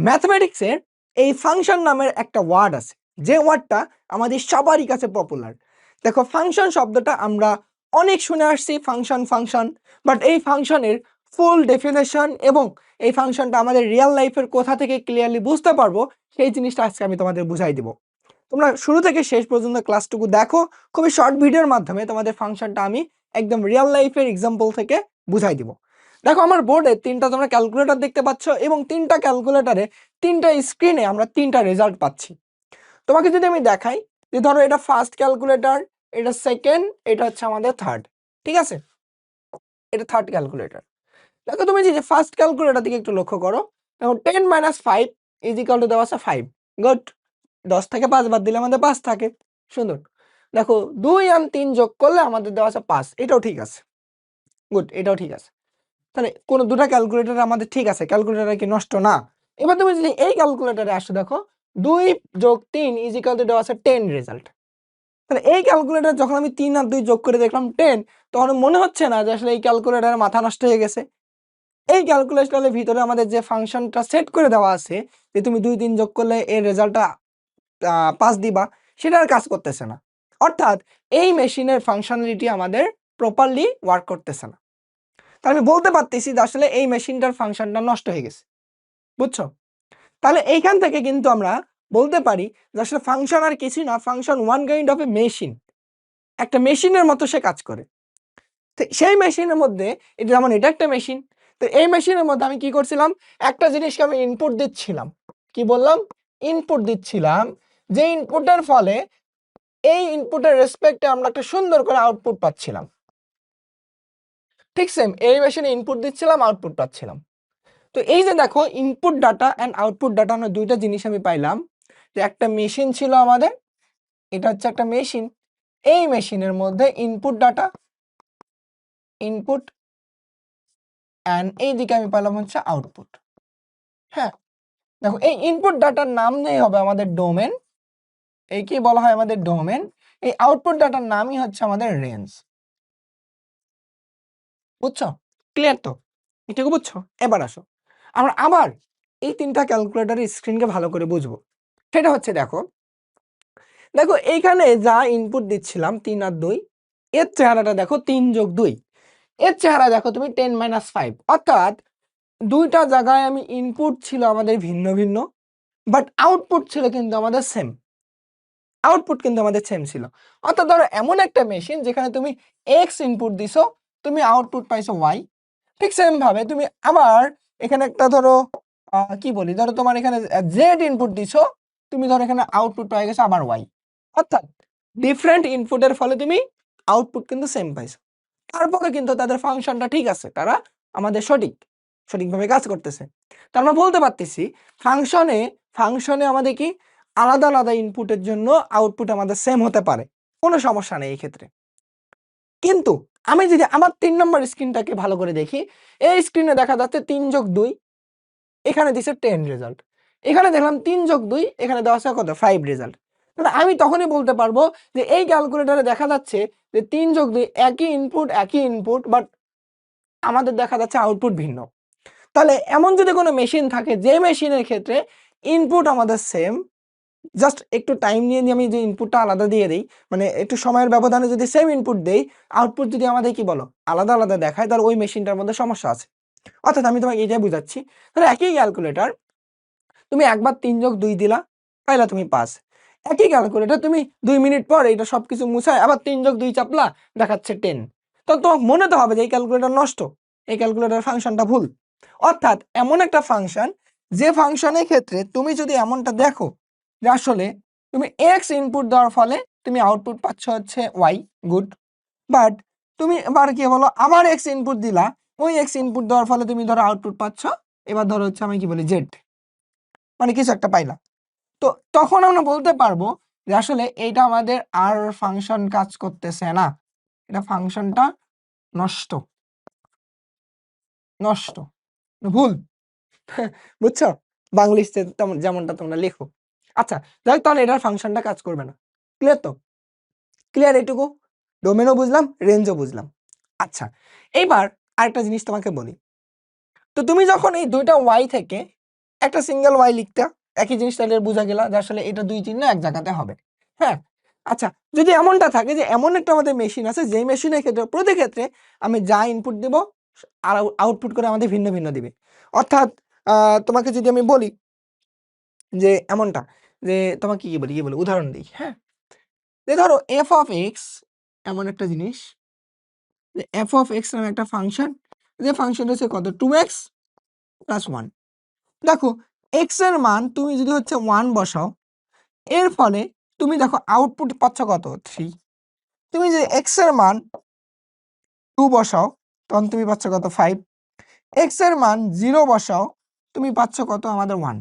ম্যাথমেটিক্সের এই ফাংশন নামের একটা ওয়ার্ড আছে, যে ওয়ার্ডটা আমাদের সবারই কাছে পপুলার। দেখো, ফাংশন শব্দটা আমরা অনেক শুনে আসছি, ফাংশন ফাংশন, বাট এই ফাংশনের ফুল ডেফিনেশন এবং এই ফাংশনটা আমাদের রিয়েল লাইফের কোথা থেকে ক্লিয়ারলি বুঝতে পারবো, সেই জিনিসটা আজকে আমি তোমাদের বুঝাই দিব। তোমরা শুরু থেকে শেষ পর্যন্ত ক্লাসটুকু দেখো, খুবই শর্ট ভিডিওর মাধ্যমে তোমাদের ফাংশনটা আমি একদম রিয়েল লাইফের এক্সাম্পল থেকে বুঝাই দিব। দেখো, আমার বোর্ডে তিনটা তোমরা ক্যালকুলেটর দেখতে পাচ্ছ এবং তিনটা ক্যালকুলেটরে তিনটা স্ক্রিনে আমরা তিনটা রেজাল্ট পাচ্ছি। তোমাকে যদি আমি দেখাই যে ধরো এটা ফার্স্ট ক্যালকুলেটর, এটা সেকেন্ড, এটা হচ্ছে আমাদের থার্ড, ঠিক আছে? এটা থার্ড ক্যালকুলেটর। দেখো, তুমি যে ফার্স্ট ক্যালকুলেটর দিকে একটু লক্ষ্য করো। দেখো, 10 - 5 ইজ ইকুয়াল টু দেওয়া আছে 5। গুড। 10 থেকে 5 বাদ দিলে আমাদের 5 থাকে। সুন্দর। দেখো, 2 আর 3 যোগ করলে আমাদের দেওয়া আছে 5। এটাও ঠিক আছে। গুড, এটাও ঠিক আছে। তাহলে কোনো দুটা ক্যালকুলেটর আমাদের ঠিক আছে, ক্যালকুলেটর কি নষ্ট না? এবার তুমি যদি এই ক্যালকুলেটরে আসো, দেখো 2 যোগ 3 ইজ ইকুয়াল টু দেওয়া আছে 10 রেজাল্ট। তাহলে এই ক্যালকুলেটর যখন আমি 3 আর 2 যোগ করে দেখলাম 10, তখন মনে হচ্ছে না যে আসলে এই ক্যালকুলেটরের মাথা নষ্ট হয়ে গেছে। এই ক্যালকুলেটরের ভিতরে আমাদের যে ফাংশনটা সেট করে দেওয়া আছে যে তুমি 2 3 যোগ করলে এর রেজাল্টটা 5 দিবা, সেটা আর কাজ করতেছে না। অর্থাৎ এই মেশিনের ফাংশনালিটি আমাদের প্রপারলি ওয়ার্ক করতেছে না। তাহলে আমি বলতে পারতেছি যে আসলে এই মেশিনটার ফাংশনটা নষ্ট হয়ে গেছে। বুঝছো? তাহলে এইখান থেকে কিন্তু আমরা বলতে পারি যে আসলে ফাংশন আর কিছুই না, function one kind of A machine. একটা মেশিনের মতো সে কাজ করে। তো সেই মেশিনের মধ্যে এটা যেমন এটা একটা মেশিন, তো এই মেশিনের মধ্যে আমি কি করছিলাম, একটা জিনিসকে আমি ইনপুট দিচ্ছিলাম। কি বললাম? ইনপুট দিচ্ছিলাম, যে ইনপুটের ফলে এই ইনপুটের রেসপেক্টে আমরা একটা সুন্দর করে আউটপুট পাচ্ছিলাম। ঠিক সেম এই মেশিনে ইনপুট দিচ্ছিলাম, আউটপুট পাচ্ছিলাম। তো এই যে দেখো, input data and output data, আমরা দুইটা জিনিস আমি পাইলাম। যে একটা মেশিন ছিল আমাদের, এটা হচ্ছে একটা মেশিন। এই মেশিনের মধ্যে ইনপুট ডাটা, ইনপুট, অ্যান্ড এইদিকে আমি পেলাম হচ্ছে আউটপুট। হ্যাঁ, দেখো এই ইনপুট ডাটার নাম নেই হবে আমাদের ডোমেন, এই কি বলা হয় আমাদের ডোমেন। এই আউটপুট ডাটার নামই হচ্ছে আমাদের রেঞ্জ। বুঝছো? ক্লিয়ার তো? এটুকু বুঝছো? এবার আসো, আমরা আবার এই তিনটা ক্যালকুলেটরের স্ক্রিনকে ভালো করে বুঝবো। সেটা হচ্ছে, দেখো দেখো এইখানে যা ইনপুট দিচ্ছিলাম 3 আর 2, এর চেহারাটা দেখো 3 যোগ 2, এর চেহারা দেখো তুমি 10 - 5। অর্থাৎ দুইটা জায়গায় আমি ইনপুট ছিল আমাদের ভিন্ন ভিন্ন, বাট আউটপুট ছিল কিন্তু আমাদের সেম। আউটপুট কিন্তু আমাদের সেম ছিল। অর্থাৎ ধরো এমন একটা মেশিন যেখানে তুমি এক্স ইনপুট দিছো, তুমি আউটপুট পাইছো ওয়াই। ঠিক সেম ভাবে তুমি আবার এখানে একটা ধরো কি বলি, ধরো তোমার এখানে জেড ইনপুট দিছো, তুমি ধরো এখানে আউটপুট পাই গেছো আবার ওয়াই। অর্থাৎ ডিফারেন্ট ইনপুটের ফলে তুমি আউটপুট কিন্তু সেম পাইছো। তারপরে কিন্তু তাদের ফাংশনটা ঠিক আছে, তারা আমাদের সঠিকভাবে কাজ করতেছে। তো আমরা বলতে পারতেছি ফাংশনে ফাংশনে আমাদের কি আলাদা আলাদা ইনপুটের জন্য আউটপুট আমাদের সেম হতে পারে, কোনো সমস্যা নেই এই ক্ষেত্রে। কিন্তু আমি যদি আমার 3 নম্বর স্ক্রিনটাকে ভালো করে দেখি, এই স্ক্রিনে দেখা যাচ্ছে 3 যোগ 2, এখানে দিছে 10 রেজাল্ট। এখানে দেখলাম 3 যোগ 2, এখানে দেওয়া আছে কত 5 রেজাল্ট। তাহলে আমি তখনই বলতে পারবো যে এই ক্যালকুলেটরে দেখা যাচ্ছে যে 3 যোগ 2 একই ইনপুট, বাট আমাদের দেখা যাচ্ছে আউটপুট ভিন্ন। তাহলে এমন যদি কোনো মেশিন থাকে যে মেশিনের ক্ষেত্রে ইনপুট আমাদের সেম, জাস্ট একটু টাইম নিয়ে আমি যে ইনপুটটা আলাদা দিয়ে দিই, মানে একটু সময়ের ব্যবধানে যদি সেম ইনপুট দেই, আউটপুট যদি আমাদের কি বলো আলাদা আলাদা দেখায়, তাহলে ওই মেশিনটার মধ্যে সমস্যা আছে। অর্থাৎ আমি তোমাকে এটাই বুঝাচ্ছি, তাহলে একই ক্যালকুলেটর তুমি একবার 3 যোগ 2 দিলা, পাইলা তুমি 5। একই ক্যালকুলেটর তুমি 2 মিনিট পর এটা সবকিছু মুছায় আবার 3 যোগ 2 চাপলা, দেখাচ্ছে 10। তো তোমার মনে তো হবে যে এই ক্যালকুলেটর নষ্ট, এই ক্যালকুলেটর ফাংশনটা ভুল। অর্থাৎ এমন একটা ফাংশন, যে ফাংশনের ক্ষেত্রে তুমি যদি এমনটা দেখো যে আসলে তুমি এক্স ইনপুট দেওয়ার ফলে তুমি আউটপুট পাচ্ছ হচ্ছে ওয়াই, গুড। বাট তুমি এবার কি বলো আবার এক্স ইনপুট দিলা, ওই এক্স ইনপুট দেওয়ার ফলে তুমি ধরো আউটপুট পাচ্ছ, এবার ধরো হচ্ছে আমি কি বলি জেড, মানে কিছু একটা পাইলাম। তো তখন আমরা বলতে পারবো যে আসলে এইটা আমাদের আর ফাংশন কাজ করতেছে না, এটা ফাংশনটা নষ্ট, নষ্ট, ভুল। বুঝছো? বাংলিশে যেমনটা তোমরা লেখো। আচ্ছা, যাই তাহলে এটার ফাংশনটা কাজ করবে না। ক্লিয়ার তো? ক্লিয়ার এটুকু? ডোমেনও বুঝলাম, রেঞ্জও বুঝলাম। আচ্ছা, এইবার আরেকটা জিনিস তোমাকে বলি। তো তুমি যখন এই দুইটা ওয়াই থেকে একটা সিঙ্গেল ওয়াই লিখতে একই জিনিস তাহলে বোঝা গেল যে আসলে এটা দুই চিহ্ন এক জায়গাতে হবে। হ্যাঁ, আচ্ছা যদি এমনটা থাকে যে এমন একটা আমাদের মেশিন আছে যেই মেশিনের ক্ষেত্রে প্রতি ক্ষেত্রে আমি যা ইনপুট দেব আর আউটপুট করে আমাদের ভিন্ন ভিন্ন দিবে। অর্থাৎ তোমাকে যদি আমি বলি যে এমনটা যে তোমাকে কি বলি উদাহরণ দিই। হ্যাঁ, যে ধরো এফ অফ এক্স এমন একটা জিনিস যে এফ অফ এক্স নামে একটা ফাংশন, যে ফাংশনটা হচ্ছে কত 2x প্লাস 1। দেখো এক্স এর মান তুমি যদি হচ্ছে 1 বসাও, এর ফলে তুমি দেখো আউটপুট পাচ্ছ কত 3। তুমি যে এক্স এর মান 2 বসাও তখন তুমি পাচ্ছ কত 5। এক্স এর মান 0 বসাও তুমি পাচ্ছ কত আমাদের 1।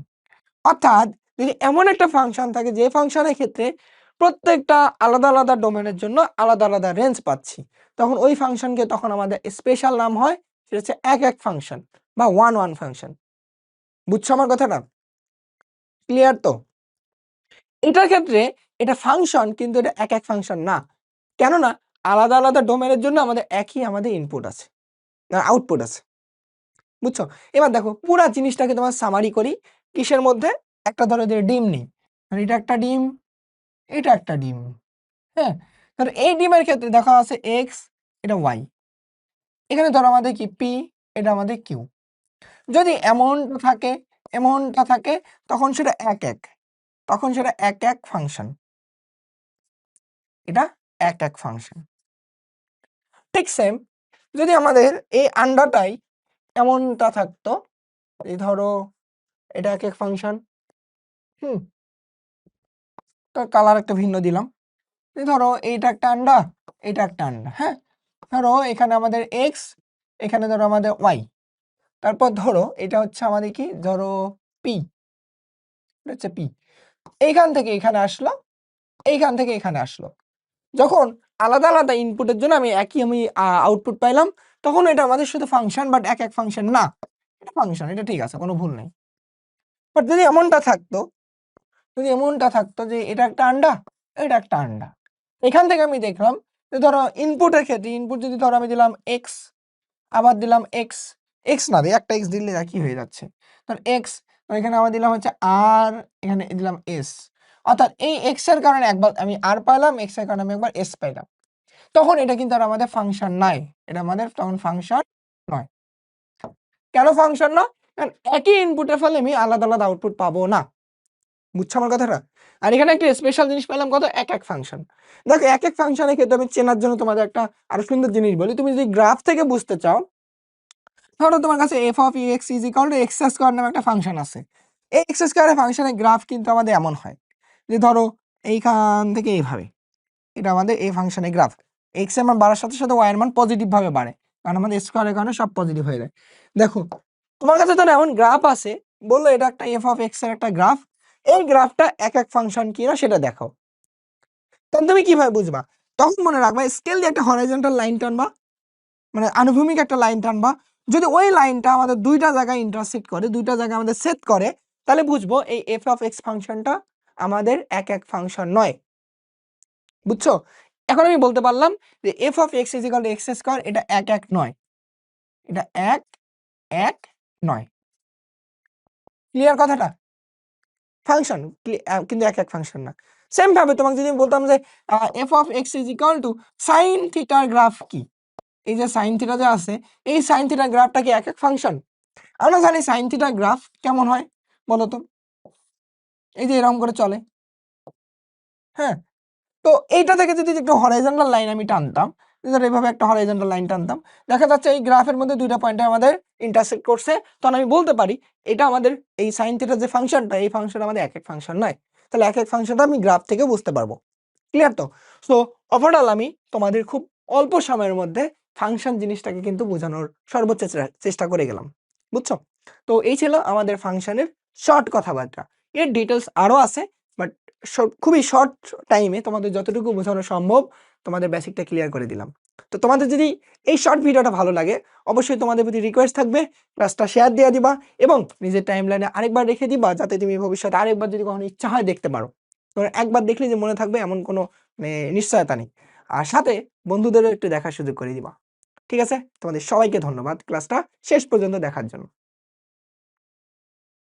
অর্থাৎ যদি এমন একটা ফাংশন থাকে যে ফাংশনের ক্ষেত্রে প্রত্যেকটা আলাদা আলাদা ডোমেনের জন্য আলাদা আলাদা রেঞ্জ পাচ্ছি, তখন ওই ফাংশনকে তখন আমাদের স্পেশাল নাম হয় সেটা হচ্ছে এক এক ফাংশন বা ওয়ান ওয়ান ফাংশন। বুঝছো আমার কথাটা? ক্লিয়ার তো? এটার ক্ষেত্রে এটা ফাংশন কিন্তু এটা এক এক ফাংশন না, কেননা আলাদা আলাদা ডোমেনের জন্য আমাদের একই আমাদের ইনপুট আছে আউটপুট আছে। বুঝছো? এবার দেখো পুরা জিনিসটাকে তোমার সামারি করি কিসের মধ্যে, একটা ধরো যে ডিম নেই, এটা একটা ডিম, এটা একটা ডিম। হ্যাঁ, ধরো এই ডিমের ক্ষেত্রে দেখা আছে এক্স, এটা ওয়াই, এখানে ধরো আমাদের কি পি, এটা আমাদের কিউ। যদি এমনটা থাকে তখন সেটা এক এক, তখন সেটা এক এক ফাংশন, এটা এক এক ফাংশন। ঠিক সেম যদি আমাদের এই আন্ডারটাই এমনটা থাকতো, এই ধরো এটা এক এক ফাংশন। তো কালার একটা ভিন্ন দিলাম। ধরো এইটা একটা আন্ডা, এটা একটা আন্ডা। হ্যাঁ, ধরো এখানে আমাদের এক্স, এখানে ধরো আমাদের ওয়াই, তারপর ধরো এটা হচ্ছে আমাদের কি ধরো পি, হচ্ছে পি। এইখান থেকে এখানে আসলো, এইখান থেকে এখানে আসলো। যখন আলাদা আলাদা ইনপুটের জন্য আমি আউটপুট পাইলাম, তখন এটা আমাদের শুধু ফাংশন, বাট এক এক ফাংশন না, এটা ফাংশন, এটা ঠিক আছে, কোনো ভুল নেই। বাট যদি এমনটা থাকতো যে এটা একটা আন্ডা, এটা একটা আন্ডা, এখান থেকে আমি দেখলাম যে ধরো ইনপুটের ক্ষেত্রে ইনপুট যদি ধরো আমি দিলাম এক্স, আবার দিলাম এক্স, এক্স না দিয়ে একটা এক্স দিলে কি হয়ে যাচ্ছে, ধর এক্স, এখানে আবার দিলাম হচ্ছে আর, এখানে দিলাম এস। অর্থাৎ এই এক্স এর কারণে একবার আমি আর পাইলাম, এক্স এর কারণে আমি একবার এস পাইলাম, তখন এটা কিন্তু আর আমাদের ফাংশন নাই, এটা আমাদের তখন ফাংশন নয়। কেন ফাংশন না? কারণ একই ইনপুটের ফলে আমি আলাদা আলাদা আউটপুট পাবো না। বুঝছো আমার কথাটা? আর এখানে একটা স্পেশাল জিনিস পেলাম কত, এক এক ফাংশন। দেখো এক এক ফাংশনের ক্ষেত্রে আমি চেনার জন্য তোমাদের একটা আরো সুন্দর জিনিস বলি। তুমি যদি গ্রাফ থেকে বুঝতে চাও, ধরো তোমার কাছে F of x is equal two x square নামে একটা ফাংশন আছে। এই এক্স স্কয়ারের ফাংশনের গ্রাফ কিন্তু আমাদের এমন হয় যে ধরো এইখান থেকে এইভাবে, এটা আমাদের এই ফাংশনের গ্রাফ। এক্স এর মান বাড়ার সাথে সাথে ওয়াই এর মান পজিটিভ ভাবে বাড়ে, কারণ আমাদের স্কয়ারের কারণে সব পজিটিভ হয়ে যায়। দেখো তোমার কাছে ধরো এমন গ্রাফ আছে, বললো এটা একটা এফ অফ এক্স এর একটা গ্রাফ, এই গ্রাফটা এক এক ফাংশন কিনা সেটা দেখো, তখন তুমি কিভাবে বুঝবা? তখন মনে রাখবা স্কেল দিয়ে একটা হরাইজন্টাল লাইন টানবা, মানে আনুভূমিক একটা লাইন টানবা। যদি ওই লাইনটা আমাদের দুইটা জায়গায় ইন্টারসেক্ট করে, দুইটা জায়গায় আমাদের সেট করে, তাহলে বুঝবো এই এফ অফ এক্স ফাংশনটা আমাদের এক এক ফাংশন নয়। বুঝছো? এখন আমি বলতে পারলাম যে f of x is equal two x square, এটা এক এক নয়, এটা এক এক নয়। ক্লিয়ার কথাটা? ফাংশন কিন্তু এক এক ফাংশন না। সেম ভাবে তোমাকে যদি আমি বলতাম যে f of x is equal to sine থিটার গ্রাফ কি, এই যে সাইন থিটা যে আছে, এই সাইন থিটার গ্রাফটা কি এক এক ফাংশন? আমরা জানি সাইন থিটার গ্রাফ কেমন হয় বলো তো, এই যে এরকম করে চলে। হ্যাঁ, তো এইটা থেকে যদি একটু হরাইজন্টাল লাইন আমি টানতাম, ধর এইভাবে একটা হরাইজন্টাল লাইন টানতাম, দেখা যাচ্ছে এই গ্রাফের মধ্যে দুইটা পয়েন্টে আমাদের ইন্টারসেক্ট করছে, তখন আমি বলতে পারি এটা আমাদের এই সাইন থিটার যে ফাংশনটা, এই ফাংশন আমাদের এক এক ফাংশন নয়। তাহলে এক এক ফাংশনটা আমি গ্রাফ থেকে বুঝতে পারবো। ক্লিয়ার তো? সো ওভারঅল আমি তোমাদের খুব অল্প সময়ের মধ্যে ফাংশন জিনিসটাকে কিন্তু বোঝানোর সর্বোচ্চ চেষ্টা করে গেলাম। বুঝছো? তো এই ছিল আমাদের ফাংশনের শর্ট কথাবার্তা। এর ডিটেলস আরো আছে, বাট খুবই শর্ট টাইমে তোমাদের যতটুকু বোঝানো সম্ভব তোমাদের বেসিকটা ক্লিয়ার করে দিলাম। তো তোমাদের যদি এই শর্ট ভিডিওটা ভালো লাগে, অবশ্যই তোমাদের প্রতি রিকোয়েস্ট থাকবে ক্লাসটা শেয়ার দিয়ে দিবা এবং নিজের টাইমলাইনে আরেকবার রেখে দিবা, যাতে তুমি ভবিষ্যতে আরেকবার যদি কখনো ইচ্ছা হয় দেখতে পারো। ধরো একবার দেখলে যে মনে থাকবে এমন কোনো নিশ্চয়তা নেই। আর সাথে বন্ধুদেরও একটু দেখার সুযোগ করে দিবা। ঠিক আছে? তোমাদের সবাইকে ধন্যবাদ ক্লাসটা শেষ পর্যন্ত দেখার জন্য।